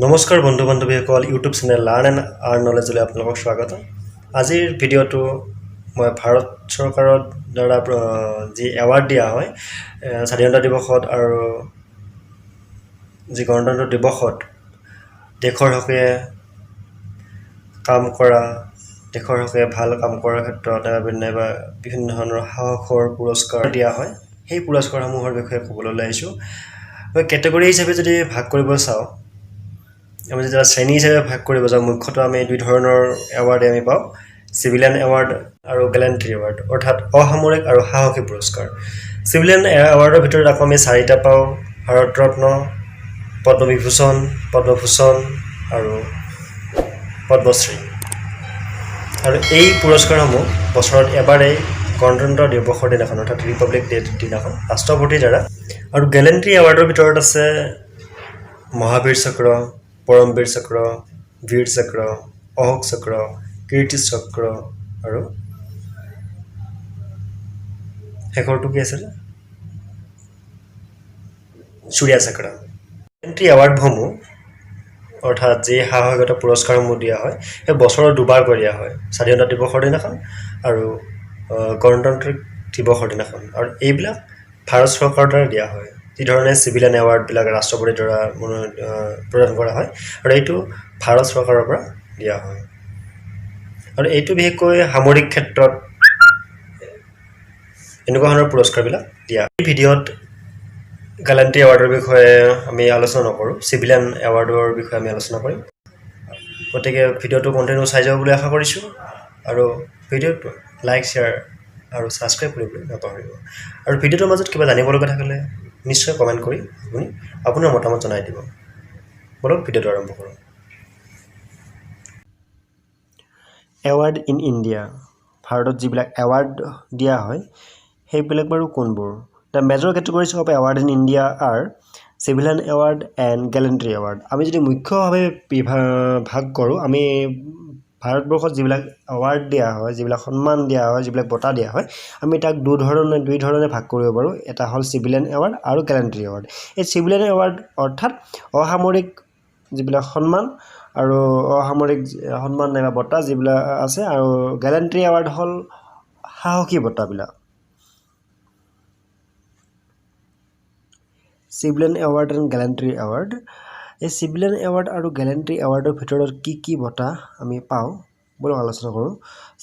নমস্কাৰ বন্ধু বান্ধৱীসকল YouTube channel learn and earn নলেজলৈ আপোনালোকক স্বাগতম। আজিৰ ভিডিঅ'টো মই ভাৰত চৰকাৰৰ দ্বাৰা যি এৱাৰ্ড দিয়া হয় স্বাধীনতা দিৱসত আৰু যি গণতন্ত্ৰ দিৱসত দেশৰ হকে কাম কৰা দেশৰ হকে ভাল কাম কৰাৰ ক্ষেত্ৰত নাইবা বিভিন্ন ধৰণৰ সাহসৰ পুৰস্কাৰ দিয়া হয়, সেই পুৰস্কাৰসমূহৰ বিষয়ে ক'বলৈ ওলাইছোঁ। মই কেটেগৰী হিচাপে যদি ভাগ কৰিব চাওঁ, আমি যেতিয়া শ্ৰেণী হিচাপে ভাগ কৰিব যাওঁ, মুখ্যতঃ আমি দুই ধৰণৰ এৱাৰ্ডে আমি পাওঁ, চিভিলিয়ান এৱাৰ্ড আৰু গেলেণ্ট্ৰি এৱাৰ্ড, অৰ্থাৎ অসামৰিক আৰু সাহসী পুৰস্কাৰ। চিভিলিয়ান এৱাৰ্ডৰ ভিতৰত আকৌ আমি চাৰিটা পাওঁ: ভাৰত ৰত্ন, পদ্মবিভূষণ, পদ্মভূষণ আৰু পদ্মশ্ৰী। আৰু এই পুৰস্কাৰসমূহ বছৰত এবাৰেই গণতন্ত্ৰ দিৱসৰ দিনাখন, অৰ্থাৎ ৰিপাব্লিক ডে দিনাখন ৰাষ্ট্ৰপতিৰ দ্বাৰা। আৰু গেলেণ্ট্ৰি এৱাৰ্ডৰ ভিতৰত আছে মহাবীৰ চক্ৰ, পৰমবীৰ চক্ৰ, বীৰ চক্ৰ, অশোক চক্ৰ, কীৰ্তি চক্ৰ আৰু শেষৰটো কি আছিলে, সূৰ্য চক্ৰ। গেলেণ্ট্ৰি এৱাৰ্ডসমূহ অৰ্থাৎ যি সাহসিকতা পুৰস্কাৰসমূহ দিয়া হয়, সেই বছৰৰ দুবাৰকৈ দিয়া হয়, স্বাধীনতা দিৱসৰ দিনাখন আৰু গণতান্ত্ৰিক দিৱসৰ দিনাখন। আৰু এইবিলাক ভাৰত চৰকাৰৰ দ্বাৰা দিয়া হয়, যিধৰণে চিভিলিয়ান এৱাৰ্ডবিলাক ৰাষ্ট্ৰপতিৰ দ্বাৰা প্ৰদান কৰা হয়, আৰু এইটো ভাৰত চৰকাৰৰ পৰা দিয়া হয়। আৰু এইটো বিশেষকৈ সামৰিক ক্ষেত্ৰত এনেকুৱা ধৰণৰ পুৰস্কাৰবিলাক দিয়া। এই ভিডিঅ'ত গেলেণ্ট্ৰি এৱাৰ্ডৰ বিষয়ে আমি আলোচনা নকৰোঁ, চিভিলিয়ান এৱাৰ্ডৰ বিষয়ে আমি আলোচনা কৰিম। গতিকে ভিডিঅ'টো কণ্টিনিউ চাই যাব বুলি আশা কৰিছোঁ, আৰু ভিডিঅ'টো লাইক, শ্বেয়াৰ আৰু ছাবস্ক্ৰাইব কৰিবলৈ নাপাহৰিব। আৰু ভিডিঅ'টোৰ মাজত কিবা জানিব লগা থাকিলে নিশ্চয় কমেণ্ট কৰি আপুনি আপোনাৰ মতামত জনাই দিব। বলক ভিডিঅ'টো আৰম্ভ কৰোঁ। এৱাৰ্ড ইন ইণ্ডিয়া, ভাৰতত যিবিলাক এৱাৰ্ড দিয়া হয় সেইবিলাক বাৰু কোনবোৰ? The major categories of award in India R civilian award and gallantry award. আমি যদি মুখ্যভাৱে ভাগ কৰোঁ, আমি ভাৰতবৰ্ষত যিবিলাক এৱাৰ্ড দিয়া হয়, যিবিলাক সন্মান দিয়া হয়, যিবিলাক বঁটা দিয়া হয়, আমি তাক দুই ধৰণে ভাগ কৰিব পাৰোঁ। এটা হ'ল চিভিলিয়ান এৱাৰ্ড আৰু গেলেণ্ট্ৰি এৱাৰ্ড। এই চিভিলিয়ান এৱাৰ্ড অৰ্থাৎ অসামৰিক যিবিলাক সন্মান আৰু অসামৰিক সন্মান নাইবা বঁটা যিবিলাক আছে, আৰু গেলেণ্ট্ৰি এৱাৰ্ড হ'ল সাহসী বঁটাবিলাক। Civilian award and gallantry award. এই চিভিলিয়ান এৱাৰ্ড আৰু গেলেণ্ট্ৰি এৱাৰ্ডৰ ভিতৰত কি কি বঁটা আমি পাওঁ বলক আলোচনা কৰোঁ।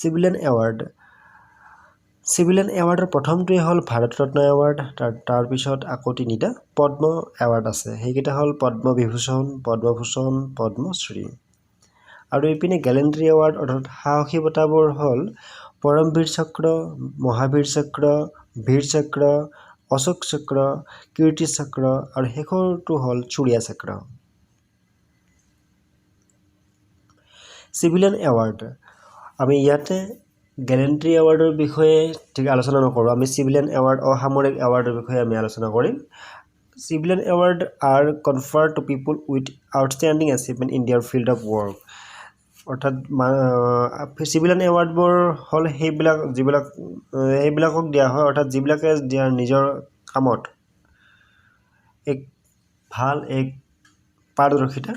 চিভিলিয়ান এৱাৰ্ড, চিভিলিয়ান এৱাৰ্ডৰ প্ৰথমটোৱে হ'ল ভাৰত ৰত্ন এৱাৰ্ড, তাৰপিছত আকৌ তিনিটা পদ্ম এৱাৰ্ড আছে, সেইকেইটা হ'ল পদ্মবিভূষণ, পদ্মভূষণ, পদ্মশ্ৰী। আৰু এইপিনে গেলেণ্ট্ৰি এৱাৰ্ড অৰ্থাৎ সাহসী বঁটাবোৰ হ'ল পৰমবীৰ চক্ৰ, মহাবীৰ চক্ৰ, বীৰ চক্ৰ, অশোক চক্ৰ, কীৰ্তি চক্ৰ আৰু শেষৰটো হ'ল সূৰ্য চক্ৰ। চিভিলিয়ান এৱাৰ্ড, আমি ইয়াতে গেলেণ্ট্ৰি এৱাৰ্ডৰ বিষয়ে ঠিক আলোচনা নকৰোঁ, আমি চিভিলিয়ান এৱাৰ্ড অসামৰিক এৱাৰ্ডৰ বিষয়ে আমি আলোচনা কৰিম। Civilian award are conferred to people with outstanding achievement in their field of work. অৰ্থাৎ চিভিলিয়ান এৱাৰ্ডবোৰ হ'ল সেইবিলাকক দিয়া হয়, অৰ্থাৎ যিবিলাকে নিজৰ কামত এক পাৰদৰ্শিতা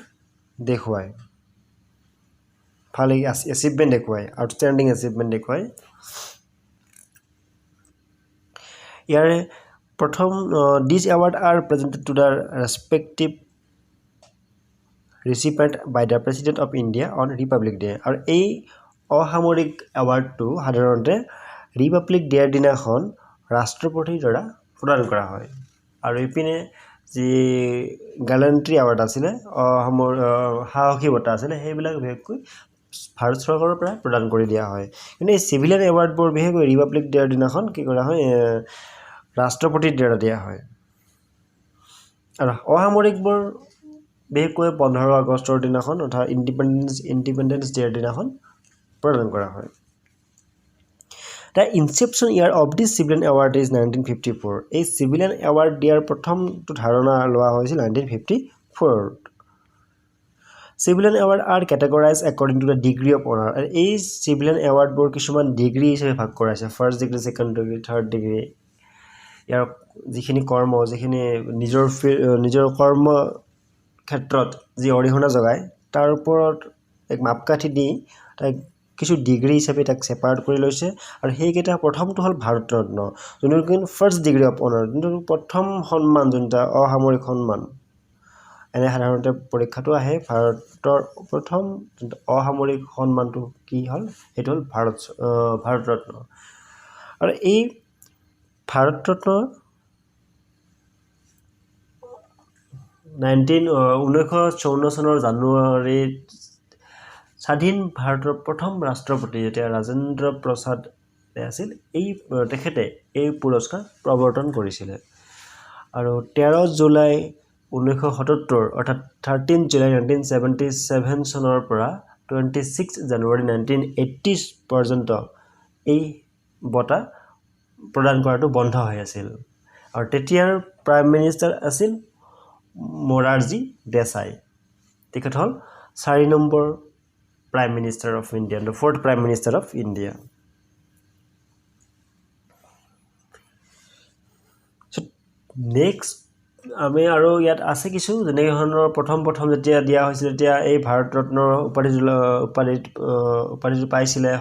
দেখুৱায়, ভাল এচিভমেণ্ট দেখুৱায়, আউটষ্টেণ্ডিং এচিভমেণ্ট দেখুৱায়। ইয়াৰে প্ৰথম this award are presented to the respective recipient by the president of India on Republic Day. আৰু এই অসামৰিক এৱাৰ্ডটো সাধাৰণতে ৰিপাব্লিক ডেৰ দিনাখন ৰাষ্ট্ৰপতিৰ দ্বাৰা প্ৰদান কৰা হয়। আৰু ইপিনে যি গেলেণ্ট্ৰি এৱাৰ্ড আছিলে, সাহসী বঁটা আছিলে, সেইবিলাক বিশেষকৈ ভাৰত চৰকাৰৰ পৰা প্ৰদান কৰি দিয়া হয়। কিন্তু এই চিভিলিয়ান এৱাৰ্ডবোৰ বিশেষকৈ ৰিপাব্লিক ডেৰ দিনাখন কি কৰা হয়, ৰাষ্ট্ৰপতিৰ দ্বাৰা দিয়া হয়। আৰু অসামৰিকবোৰ বিশেষকৈ 15 আগষ্টৰ দিনাখন অৰ্থাৎ ইণ্ডিপেণ্ডেন্স ডেৰ দিনাখন প্ৰদান কৰা হয়। The inception year of this civilian award is 1954। এই চিভিলিয়ান এৱাৰ্ড দিয়াৰ প্ৰথমটো ধাৰণা লোৱা হৈছিল 1954। Civilian award are categorise according to the degree of honour. এই চিভিলিয়ান এৱাৰ্ডবোৰ কিছুমান ডিগ্ৰী হিচাপে ভাগ কৰা হৈছে, first degree, second degree, third degree. ইয়াৰ যিখিনি কৰ্ম, যিখিনি নিজৰ কৰ্ম ক্ষেত্ৰত যি অৰিহণা যোগায় তাৰ ওপৰত এক মাপকাঠি দি তাক কিছু ডিগ্ৰী হিচাপে তাক ছেপাৰেট কৰি লৈছে আৰু সেইকেইটা প্ৰথমটো হ'ল ভাৰত ৰত্ন যোনটো ফাৰ্ষ্ট ডিগ্ৰী অফ অনাৰ যোনটো প্ৰথম সন্মান যোনটা অসামৰিক সন্মান এনে সাধাৰণতে পৰীক্ষাটো আহে ভাৰতৰ প্ৰথম যোনটো অসামৰিক সন্মানটো কি হ'ল সেইটো হ'ল ভাৰত ৰত্ন আৰু এই ভাৰত ৰত্ন 1954 চনৰ জানুৱাৰীত স্বাধীন ভাৰতৰ প্ৰথম ৰাষ্ট্ৰপতি যেতিয়া ৰাজেন্দ্ৰ প্ৰসাদ আছিল তেখেতে এই পুৰস্কাৰ প্ৰৱৰ্তন কৰিছিলে আৰু 13 জুলাই 1977 অৰ্থাৎ 13 জুলাই 1977 চনৰ পৰা 26 জানুৱাৰী 1980 পৰ্যন্ত এই বঁটা প্ৰদান কৰাটো বন্ধ হৈ আছিল আৰু তেতিয়াৰ প্ৰাইম মিনিষ্টাৰ আছিল মোৰাৰজী দেশাই তেখেত হ'ল 4 number Prime Minister of India, the 4th Prime Minister of India. So next আমি আৰু ইয়াত আছে কিছু যেনে ধৰণৰ প্ৰথম যেতিয়া দিয়া হৈছিল তেতিয়া এই ভাৰত ৰত্নৰ উপাধিটো পাইছিলে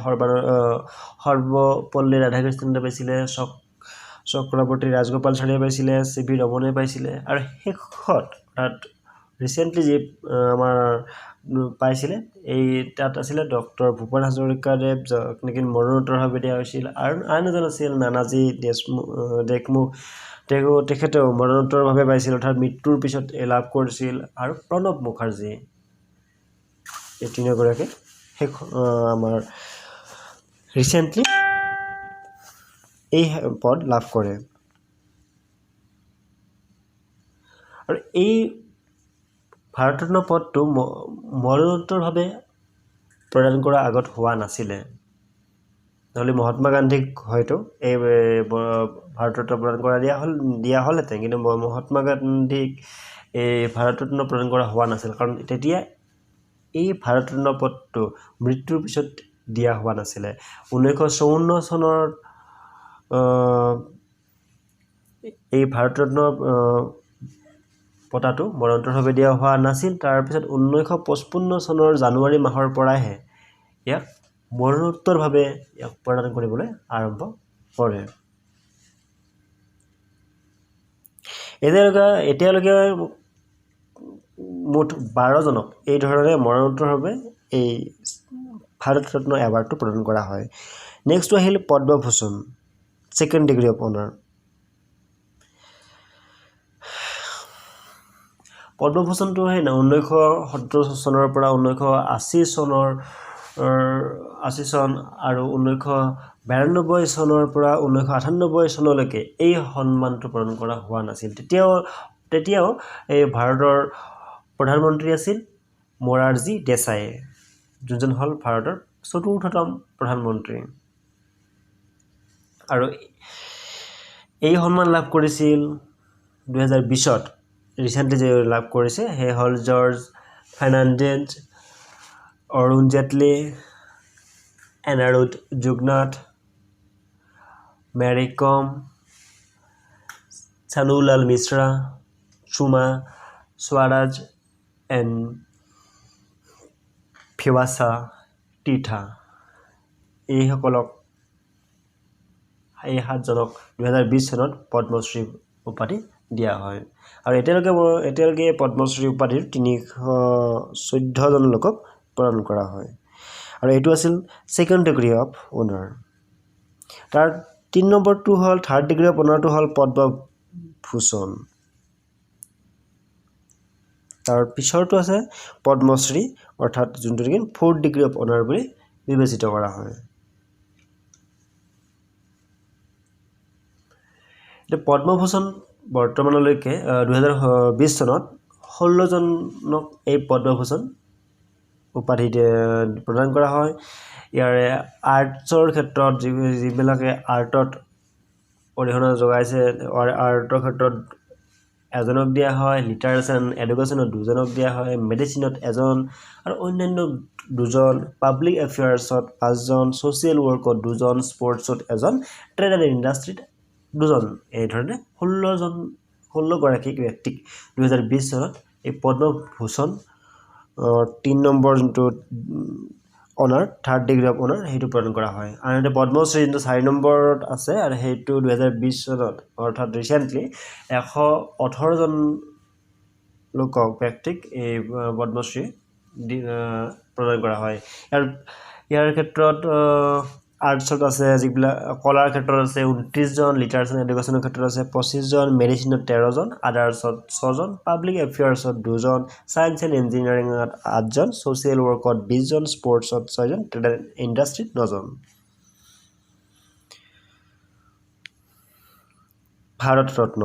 সৰ্বপল্লী ৰাধাকৃষ্ণনে পাইছিলে চক্ৰৱৰ্তী ৰাজগোপালচাৰীয়ে পাইছিলে CV ৰমনে পাইছিলে আৰু শেষত ৰিসেন্টলি যে আমাৰ পাইছিলে এই তাত আছিল ডক্টৰ ভূপেন হাজৰিকাদেৱ যাক নেকি মৰণোত্তৰভাৱে দিয়া হৈছিল আৰু আন এজন আছিল নানাজী দেশমুখ তেখেতেও মৰণোত্তৰভাৱে পাইছিল অৰ্থাৎ মৃত্যুৰ পিছত লাভ কৰিছিল আৰু প্ৰণৱ মুখাৰ্জী এই তিনিগৰাকী আমাৰ ৰিসেন্টলি এই পদ লাভ কৰে আৰু এই ভাৰত ৰত্ন পদটো মৰণোত্তৰভাৱে প্ৰদান কৰা আগত হোৱা নাছিলে নহলে মহাত্মা গান্ধীক হয়তো এই ভাৰত ৰত্ন প্ৰদান কৰা দিয়া হ'লহেঁতেন কিন্তু মহাত্মা গান্ধীক এই ভাৰত ৰত্ন প্ৰদান কৰা হোৱা নাছিল কাৰণ তেতিয়া এই ভাৰত ৰত্ন পদটো মৃত্যুৰ পিছত দিয়া হোৱা নাছিলে 1954 চনৰ এই ভাৰত ৰত্ন পতাটো মৰণোত্তৰভাৱে দিয়া হোৱা নাছিল তাৰ পিছত 1955 চনৰ জানুৱাৰী মাহৰ পৰাহে ইয়াক মৰণোত্তৰভাৱে প্ৰদান কৰিবলৈ আৰম্ভ কৰে এতিয়ালৈকে মুঠ 12 জনক এই ধৰণে মৰণোত্তৰভাৱে এই ভাৰত ৰত্ন এৱাৰ্ডটো প্ৰদান কৰা হয় নেক্সট আহিল পদ্মভূষণ সেকেন্ড ডিগ্ৰী অফ অনাৰ পদ্মভূষণটো হে 1970 চনৰ পৰা 1980 চনৰ 80 চন আৰু 1992 চনৰ পৰা 1998 চনলৈকে এই সন্মানটো প্ৰদান কৰা হোৱা নাছিল তেতিয়াও এই ভাৰতৰ প্ৰধানমন্ত্ৰী আছিল মোৰাৰজী দেশাই যোনজন হ'ল ভাৰতৰ চতুৰ্থতম প্ৰধানমন্ত্ৰী আৰু এই সন্মান লাভ কৰিছিল 2020ত ৰিসেন্টলি যে লাভ কৰিছে হে হল George Fernandes Arun Jaitley Anerood Jugnauth Mary Kom Chhannulal Mishra Sushma Swaraj and ফিৱাছা তীৰ্থা এই 7জনক 2020 চনত পদ্মশ্ৰী উপাধি দিয়া হয় আৰু এতিয়ালৈকে পদ্মশ্ৰী উপাধিৰ 314 জন লোকক প্ৰদান কৰা হয় আৰু এইটো আছিল সেকেন্ড ডিগ্ৰী অফ অনাৰ তাৰ 3 নম্বৰটো হ'ল থাৰ্ড ডিগ্ৰী অফ অনাৰটো হ'ল পদ্মভূষণ তাৰ পিছৰটো আছে পদ্মশ্ৰী অৰ্থাৎ যোনটো কি ফ'ৰ্থ ডিগ্ৰী অফ অনাৰ বুলি বিবেচিত কৰা হয় এটা পদ্মভূষণ বৰ্তমানলৈকে 2020 চনত 16 জনক এই পদ্মভূষণ উপাধি প্ৰদান কৰা হয় ইয়াৰে আৰ্টছৰ ক্ষেত্ৰত যিবিলাকে আৰ্টত অৰিহণা যোগাইছে আৰ্টৰ ক্ষেত্ৰত এজনক দিয়া হয় লিটাৰেচাৰ এডুকেশ্যনত দুজনক দিয়া হয় মেডিচিনত এজন আৰু অন্যান্য দুজন পাব্লিক এফেয়াৰ্ছত 5 জন সোশ্যাল ওয়াৰ্কত 2 জন স্পৰ্টছত এজন ট্ৰেড এণ্ড ইণ্ডাষ্ট্ৰীত 2 জন এই ধৰণে 16 গৰাকী ব্যক্তিক 2020 চনত এই পদ্মভূষণ 3 নম্বৰ যোনটো অনাৰ 3rd ডিগ্ৰী অফ অনাৰ সেইটো প্ৰদান কৰা হয় আনহাতে পদ্মশ্ৰী যোনটো 4 নম্বৰত আছে আৰু সেইটো 2020 চনত অৰ্থাৎ ৰিসেন্টলি 118 জন লোকক ব্যক্তিক এই পদ্মশ্ৰী প্ৰদান কৰা হয় ইয়াৰ ক্ষেত্ৰত আৰ্টছত আছে যিবিলাক কলাৰ ক্ষেত্ৰত আছে 29 জন লিটাৰেচাৰ এডুকেশ্যনৰ ক্ষেত্ৰত আছে 25 জন মেডিচিনত 13 জন আদাৰ্ছত 6 জন পাব্লিক এফেয়াৰ্ছত 2 জন সায়েন্স এণ্ড ইঞ্জিনিয়াৰিঙত 8 জন সোশ্যাল ওয়াৰ্কত 20 জন স্পৰ্টছত 6 জন ট্ৰেড ইণ্ডাষ্ট্ৰীত 9 জন Bharat Ratna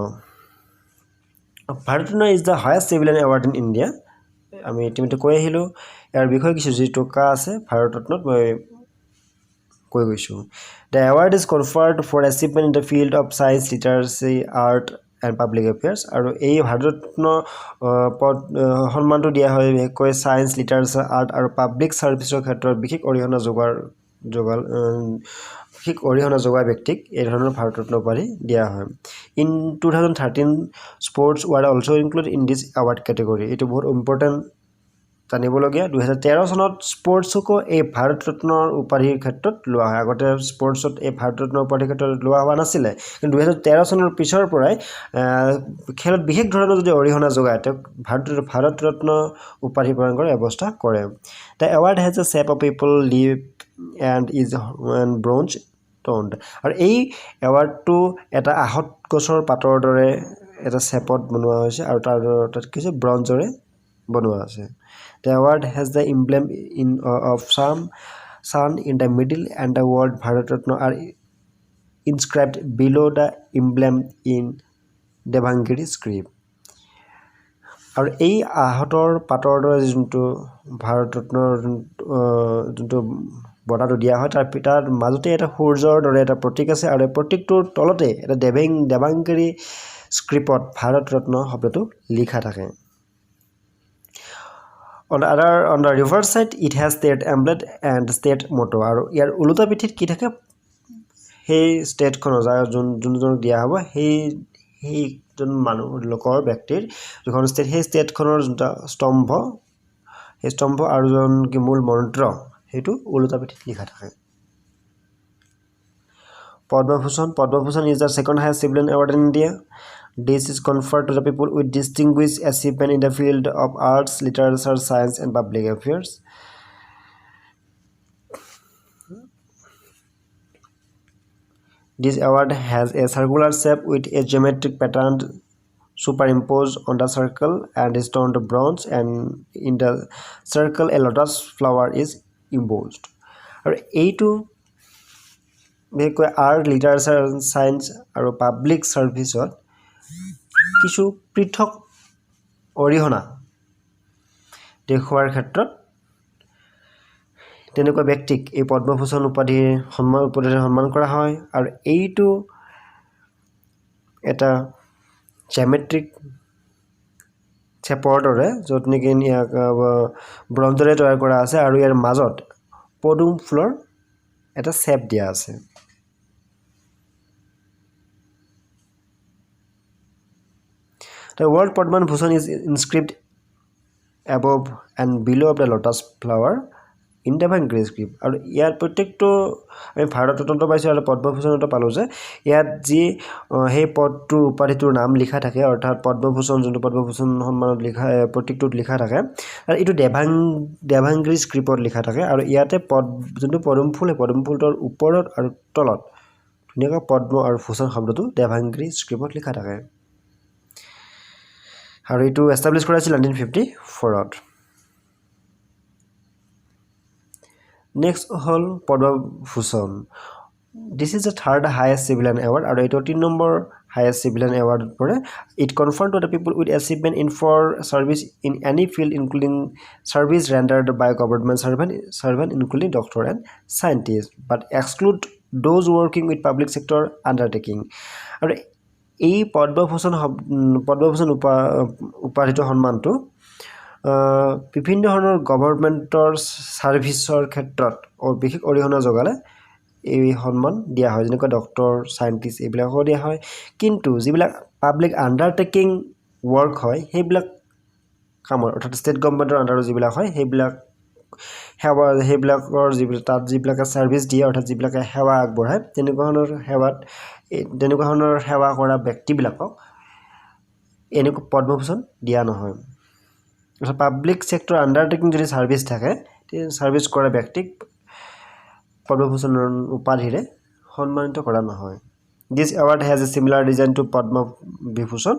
is the highest civilian award in India আমি ইতিমধ্যে কৈ আহিলো ইয়াৰ বিষয়ে কিছু যি টকা আছে ভাৰত ৰত্নত মই কৈ গৈছো the award is conferred for achievement in the field of science literacy art and public affairs আৰু এই ভাৰত ৰত্ন সন্মানটো দিয়া হয় কৈ সায়েন্স লিটাৰেচাৰ আৰ্ট আৰু পাব্লিক সাৰ্ভিসৰ ক্ষেত্ৰত বিশেষ অৰিহণা যোগোৱা ব্যক্তিক এই ধৰণৰ ভাৰত ৰত্ন উপাধি দিয়া হয় in 2013 sports were also included in this award category এটো বহুত ইম্পৰ্টেন্ট জানিবলগীয়া 2013 চনত স্পৰ্টছকো এই ভাৰত ৰত্নৰ উপাধিৰ ক্ষেত্ৰত লোৱা হয় আগতে স্পৰ্টছত এই ভাৰত ৰত্নৰ উপাধিৰ ক্ষেত্ৰত লোৱা হোৱা নাছিল কিন্তু 2013 চনৰ পিছৰ পৰাই খেলত বিশেষ ধৰণৰ যদি অৰিহণা যোগায় তে ভাৰত ৰত্ন উপাধি প্ৰদান কৰাৰ ব্যৱস্থা কৰে the award has a shape of people live and is bronze toned আৰু এই এৱাৰ্ডটো এটা আহত গছৰ পাতৰ দৰে এটা শেপত বনোৱা হৈছে আৰু তাত কিছু ব্ৰঞ্জৰে বনোৱা আছে the award has the emblem of sun in the middle and the word Bharat Ratna are inscribed below the emblem in Devangiri script আৰু এই আহতৰ পাতৰ দৰে যোনটো ভাৰত ৰত্নৰ যোনটো বটাটো দিয়া হয় তাৰ মাজতে এটা সূৰ্যৰ দৰে এটা প্ৰতীক আছে আৰু প্ৰতীকটোৰ তলতে এটা দেৱাংগিৰি স্ক্ৰিপ্টত ভাৰত ৰত্ন শব্দটো লিখা থাকে on the reverse side it has state emblem and state motto আৰু ইয়াৰ উলটা পিঠিত কি থাকে সেই ষ্টেট খনৰ যোনজনক দিয়া হ'ব সেই জন মানুহ লোকৰ ব্যক্তিৰ যখন ষ্টেট সেই ষ্টেট খনৰ যোনটা স্তম্ভ সেই স্তম্ভ আৰু জন কি মূল মন্ত্ৰ হেতু উলটা পিঠিত লিখা থাকে Padma is the second highest civilian award in India this is conferred to the people with distinguished achievement in the field of arts literature science and public affairs this award has a circular shape with a geometric pattern superimposed on the circle and is turned bronze and in the circle a lotus flower is embossed আৰু এইটো art literature science আৰু public serviceত কিছু পৃথক অৰিহণা দেখুৱাৰ ক্ষেত্ৰত তেনেকুৱা ব্যক্তিক এই পদ্মভূষণ উপাধিৰ সন্মান কৰা হয় আৰু এইটো এটা জ্যামিতিক চেপৰ দৰে য'ত নেকি ব্ৰঞ্জৰে তৈয়াৰ কৰা আছে আৰু ইয়াৰ মাজত পদুম ফুলৰ এটা শেপ দিয়া আছে The word Padman Bhushan is inscribed above and below of the lotus flower in Devangiri script আৰু ইয়াৰ প্ৰত্যেকটো আমি ভাৰত ৰত্ন পাইছো আৰু পদ্মভূষণটো পালো যে ইয়াত যি সেই পদটোৰ উপাধিটোৰ নাম লিখা থাকে অৰ্থাৎ পদ্মভূষণ যোনটো পদ্মভূষণ সন্মানত লিখা প্ৰতীকটোত লিখা থাকে আৰু এইটো দেৱাংগিৰি স্ক্ৰিপ্টত লিখা থাকে আৰু ইয়াতে যোনটো পদুম ফুলটোৰ ওপৰত আৰু তলত ধুনীয়াকৈ পদ্ম আৰু ভূষণ শব্দটো দেৱাংগিৰি স্ক্ৰিপ্টত লিখা থাকে আৰু এইটো এস্টাবলিশ কৰা হৈছিল 1954 ত নেক্সট হল Padma Bhushan this is the third highest civilian award আৰু এইটো 3 নম্বৰ highest civilian award পৰে it conferred to the people with achievement in for service in any field including service rendered by government servant including doctor and scientist but exclude those working with public sector undertaking আৰু এই পদ্মভূষণ উপাধিটো সন্মানটো বিভিন্ন ধৰণৰ গভৰ্ণমেণ্টৰ সাৰ্ভিসৰ ক্ষেত্ৰত বিশেষ অৰিহণা যোগালে এই সন্মান দিয়া হয় যেনেকৈ ডক্টৰ সায়েন্টিষ্ট এইবিলাকো দিয়া হয় কিন্তু যিবিলাক পাব্লিক আন্ডাৰটেকিং ওয়াৰ্ক হয় সেইবিলাক কামৰ অৰ্থাৎ ষ্টেট গভৰ্ণমেণ্টৰ আণ্ডাৰত যিবিলাক হয় সেইবিলাকৰ যিবিলাকে ছাৰ্ভিচ দিয়ে অৰ্থাৎ যিবিলাকে সেৱা আগবঢ়ায় তেনেকুৱা ধৰণৰ সেৱা কৰা ব্যক্তিবিলাকক এনেকুৱা পদ্মভূষণ দিয়া নহয় অৰ্থাৎ পাব্লিক ছেক্টৰ আণ্ডাৰটেকিং যদি ছাৰ্ভিচ থাকে ছাৰ্ভিচ কৰা ব্যক্তিক পদ্মভূষণৰ উপাধিৰে সন্মানিত কৰা নহয় This award has a similar design to Padma Vibhushan.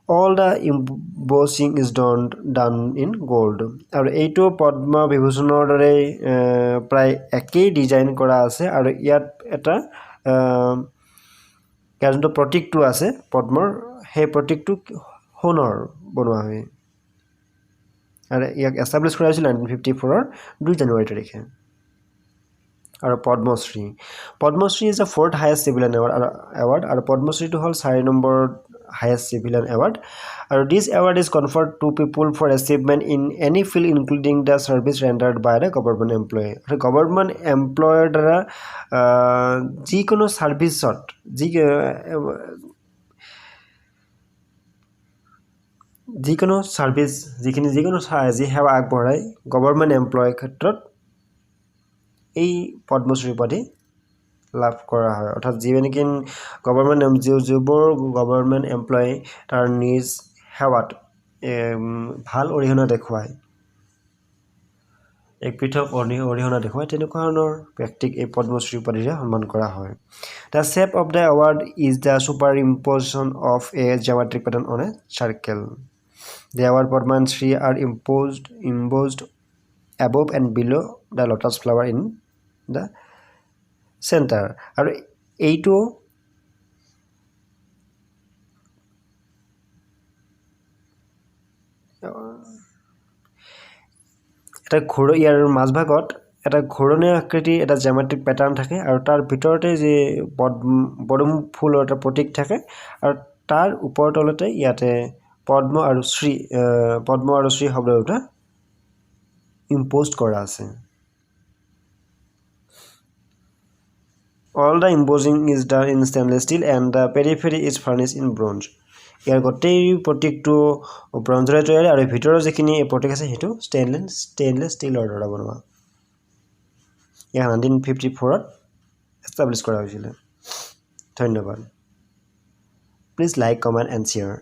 All the embossing is done in gold. আৰু এইটো পদ্ম বিভূষণৰ দৰে প্ৰায় একেই ডিজাইন কৰা আছে আৰু ইয়াত এটা ইয়াৰ যোনটো প্ৰতীকটো আছে পদ্মৰ সেই প্ৰতীকটো সোণৰ বনোৱা হয় আৰু ইয়াক এষ্টাব্লিছ কৰা হৈছিল 1954 2 জানুৱাৰী তাৰিখে আৰু Padma Shri is the 4th highest civilian award আৰু পদ্মশ্ৰীটো হ'ল 4 নম্বৰ হাইয়েষ্ট চিভিলিয়ান এৱাৰ্ড আৰু this award is conferred to people for achievement in any field including the service rendered by the government employee আৰু গভৰ্ণমেণ্ট এমপ্লয়ৰ দ্বাৰা যিকোনো ছাৰ্ভিচত যিকোনো ছাৰ্ভিচ যিকোনো সেৱা আগবঢ়ায় গভৰ্ণমেণ্ট এমপ্লয়ৰ ক্ষেত্ৰত এই পদ্মশ্ৰী উপাধি লাভ কৰা হয় অৰ্থাৎ যিবোৰ গভৰ্ণমেণ্ট এমপ্লয়ী তাৰ নিজ সেৱাত ভাল অৰিহণা দেখুৱায় এক পৃথক অৰিহণা দেখুৱায় তেনেকুৱা ধৰণৰ ব্যক্তিক এই পদ্মশ্ৰী উপাধিৰে সন্মান কৰা হয় the shape of the award is the superimposition of a geometric pattern on a circle the award Padma and Shri are embossed above and below the lotus flower in the center আৰু এইটো এটা ইয়াৰ মাজভাগত এটা ঘূৰণীয়া আকৃতিৰ এটা জিঅ'মেট্ৰিক pattern থাকে আৰু তাৰ ভিতৰতে যি পদুম ফুলৰ এটা প্ৰতীক থাকে আৰু তাৰ ওপৰ তলতে ইয়াতে পদ্ম আৰু শ্ৰী শব্দ দুটা ইম্প'জ কৰা আছে All the embossing is done in stainless steel and the periphery is furnished in bronze. ইয়াৰ গোটেই প্ৰতীকটো ব্ৰঞ্জৰে তৈয়াৰী আৰু ভিতৰৰ যিখিনি প্ৰতীক আছে সেইটো ষ্টেইনলেছ ষ্টিলৰ দ্বাৰা বনোৱা ইয়াক 1954ত এষ্টাব্লিছ কৰা হৈছিল ধন্যবাদ please like comment and share